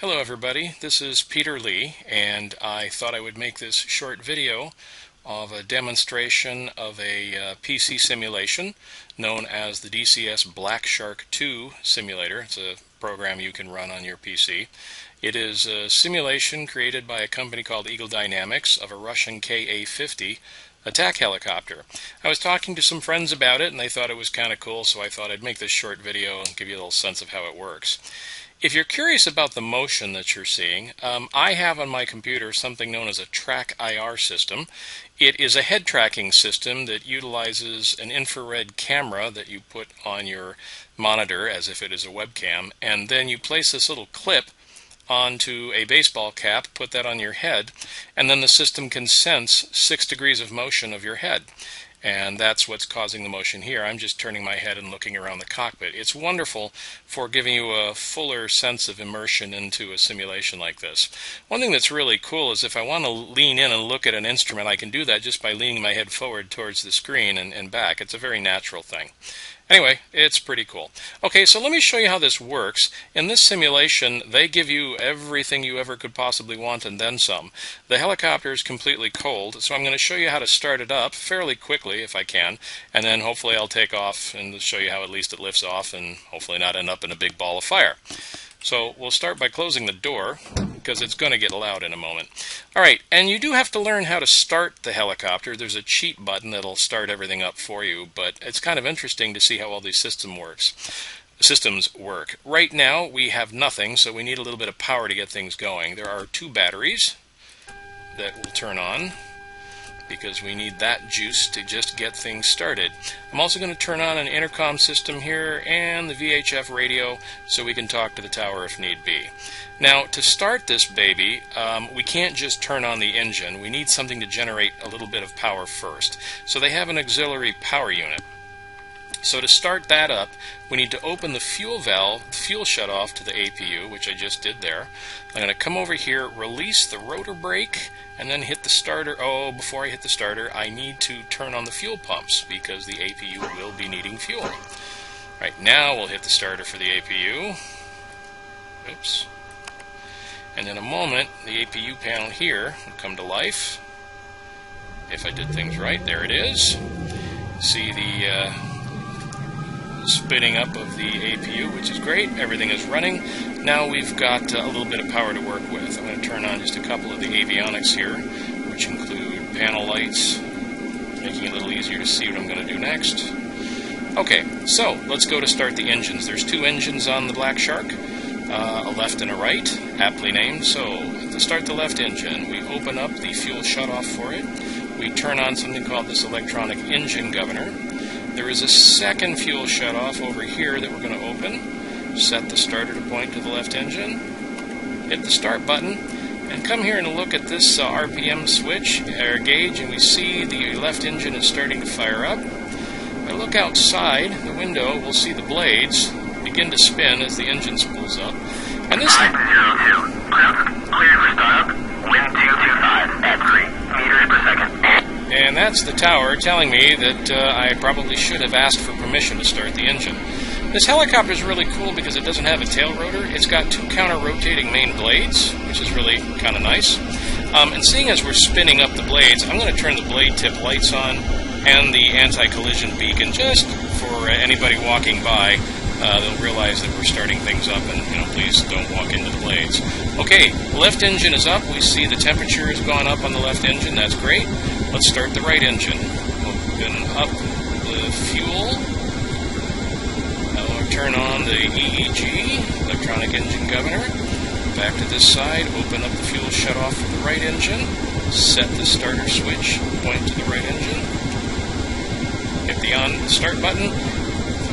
Hello everybody, this is Peter Lee, and I thought I would make this short video of a demonstration of a PC simulation known as the DCS BlackShark2 simulator. It's a program you can run on your PC. It is a simulation created by a company called Eagle Dynamics of a Russian Ka-50 attack helicopter. I was talking to some friends about it and they thought it was kind of cool, so I thought I'd make this short video and give you a little sense of how it works. If you're curious about the motion that you're seeing, I have on my computer something known as a track IR system. It is a head tracking system that utilizes an infrared camera that you put on your monitor as if it is a webcam, and then you place this little clip onto a baseball cap, put that on your head, and then the system can sense 6 degrees of motion of your head. And that's what's causing the motion here. I'm just turning my head and looking around the cockpit. It's wonderful for giving you a fuller sense of immersion into a simulation like this. One thing that's really cool is if I want to lean in and look at an instrument, I can do that just by leaning my head forward towards the screen and back. It's a very natural thing. Anyway, it's pretty cool. Okay, so let me show you how this works. In this simulation, they give you everything you ever could possibly want and then some. The helicopter is completely cold, so I'm going to show you how to start it up fairly quickly if I can, and then hopefully I'll take off and show you how at least it lifts off and hopefully not end up in a big ball of fire. So we'll start by closing the door because it's going to get loud in a moment. Alright, and you do have to learn how to start the helicopter. There's a cheat button that'll start everything up for you, but it's kind of interesting to see how all these systems work. Right now we have nothing, so we need a little bit of power to get things going. There are 2 batteries that will turn on because we need that juice to just get things started. I'm also going to turn on an intercom system here and the VHF radio so we can talk to the tower if need be. Now, to start this baby, we can't just turn on the engine. We need something to generate a little bit of power first. So they have an auxiliary power unit. So to start that up, we need to open the fuel valve, fuel shutoff to the APU, which I just did there. I'm going to come over here, release the rotor brake, and then hit the starter. Oh, before I hit the starter, I need to turn on the fuel pumps because the APU will be needing fuel. Right, now we'll hit the starter for the APU. Oops. And in a moment, the APU panel here will come to life. If I did things right, there it is. See the spinning up of the APU, which is great. Everything is running. Now we've got a little bit of power to work with. I'm going to turn on just a couple of the avionics here, which include panel lights, making it a little easier to see what I'm going to do next. Okay, so let's go to start the engines. There's 2 engines on the BlackShark, a left and a right, aptly named. So to start the left engine, we open up the fuel shutoff for it. We turn on something called this electronic engine governor. There is a second fuel shutoff over here that we're going to open. Set the starter to point to the left engine. Hit the start button. And come here and look at this RPM switch, or gauge, and we see the left engine is starting to fire up. If I look outside the window, we'll see the blades begin to spin as the engine spools up. And this is... Clear for startup. Wind 225 at 3 meters per second. And that's the tower telling me that I probably should have asked for permission to start the engine. This helicopter is really cool because it doesn't have a tail rotor. It's got 2 counter-rotating main blades, which is really kind of nice. And seeing as we're spinning up the blades, I'm going to turn the blade tip lights on and the anti-collision beacon just for anybody walking by. They'll realize that we're starting things up and, please don't walk into the blades. Okay, left engine is up. We see the temperature has gone up on the left engine. That's great. Let's start the right engine. Open up the fuel. Now we'll turn on the EEG, electronic engine governor. Back to this side, open up the fuel shutoff for the right engine. Set the starter switch, point to the right engine. Hit the on start button.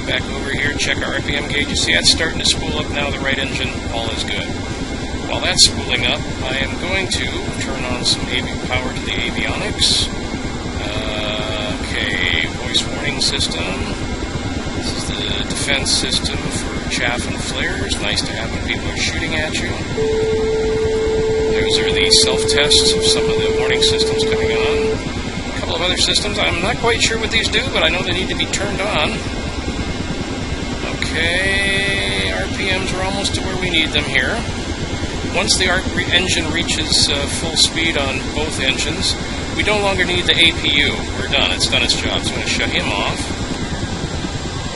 Back over here, check our RPM gauge. You see that's starting to spool up now, the right engine. All is good. While that's spooling up, I am going to turn on some power to the avionics. Okay, voice warning system. This is the defense system for chaff and flares. Nice to have when people are shooting at you. Those are the self-tests of some of the warning systems coming on. A couple of other systems. I'm not quite sure what these do, but I know they need to be turned on. Okay, RPMs are almost to where we need them here. once the engine reaches full speed on both engines, we no longer need the APU. We're done. It's done its job. So I'm going to shut him off.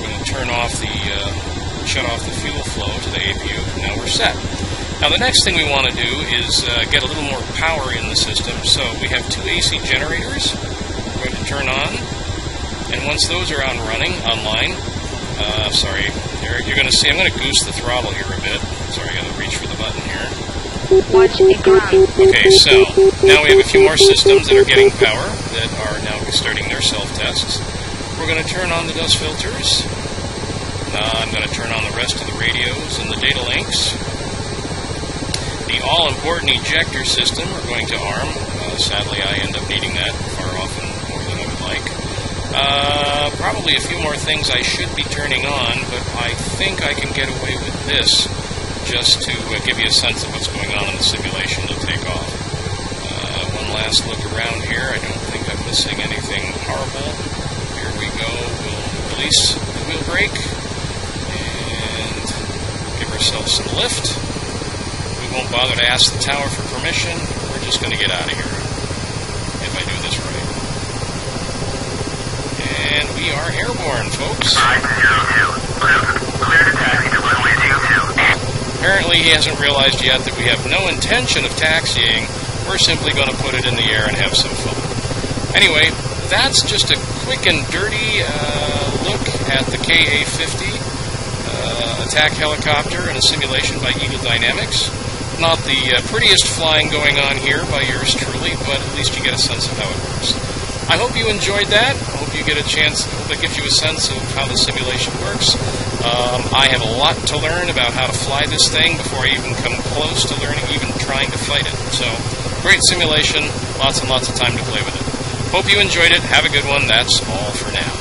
We're going to shut off the fuel flow to the APU. Now we're set. Now the next thing we want to do is get a little more power in the system. So we have two AC generators we're going to turn on. And once those are online, there, you're going to see, I'm going to goose the throttle here a bit. Sorry, I got to reach for the button here. Okay, so now we have a few more systems that are getting power that are now starting their self-tests. We're going to turn on the dust filters. I'm going to turn on the rest of the radios and the data links. The all-important ejector system we're going to arm. Sadly, I end up needing that far often more than I would like. Probably a few more things I should be turning on, but I think I can get away with this just to give you a sense of what's going on in the simulation to take off. One last look around here. I don't think I'm missing anything horrible. Here we go. We'll release the wheel brake and give ourselves some lift. We won't bother to ask the tower for permission. We're just going to get out of here if I do this right. And we are airborne, folks. Clear to taxi to runway 22. Apparently he hasn't realized yet that we have no intention of taxiing. We're simply going to put it in the air and have some fun. Anyway, that's just a quick and dirty look at the KA-50 attack helicopter in a simulation by Eagle Dynamics. Not the prettiest flying going on here by yours truly, but at least you get a sense of how it works. I hope you enjoyed that. I hope you get a chance, I hope it gives you a sense of how the simulation works. I have a lot to learn about how to fly this thing before I even come close to learning, even trying to fight it. So, great simulation, lots and lots of time to play with it. Hope you enjoyed it. Have a good one. That's all for now.